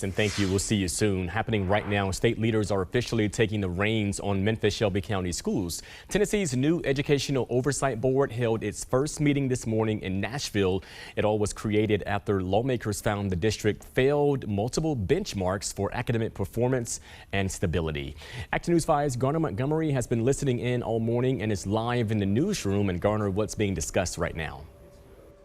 And thank you. We'll see you soon. Happening right now, state leaders are officially taking the reins on Memphis-Shelby County schools. Tennessee's new Educational Oversight Board held its first meeting this morning in Nashville. It all was created after lawmakers found the district failed multiple benchmarks for academic performance and stability. Action News 5's Garner Montgomery has been listening in all morning and is live in the newsroom. And Garner, what's being discussed right now?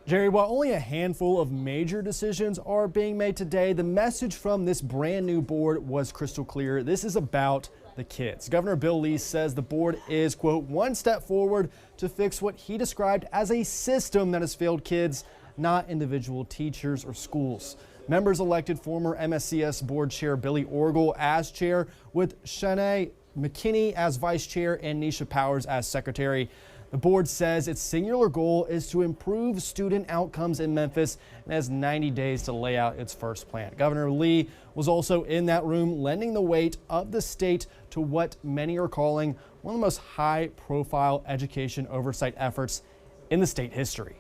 Jerry, while only a handful of major decisions are being made today, the message from this brand new board was crystal clear. This is about the kids. Governor Bill Lee says the board is, quote, one step forward to fix what he described as a system that has failed kids, not individual teachers or schools. Members elected former MSCS board chair Billy Orgel as chair, with Shanae McKinney as vice chair and Nisha Powers as secretary. The board says its singular goal is to improve student outcomes in Memphis and has 90 days to lay out its first plan. Governor Lee was also in that room, lending the weight of the state to what many are calling one of the most high-profile education oversight efforts in the state history.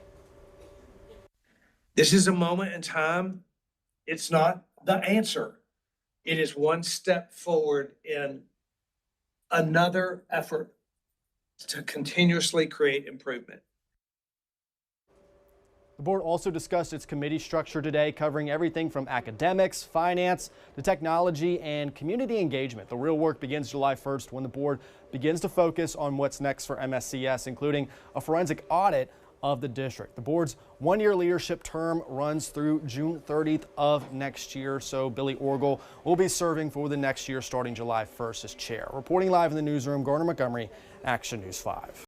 This is a moment in time. It's not the answer. It is one step forward in another effort to continuously create improvement. The board also discussed its committee structure today, covering everything from academics, finance, to technology and community engagement. The real work begins July 1st when the board begins to focus on what's next for MSCS, including a forensic audit of the district. The board's one-year leadership term runs through June 30th of next year, so Billy Orgel will be serving for the next year starting July 1st as chair. Reporting live in the newsroom, Garner Montgomery, Action News 5.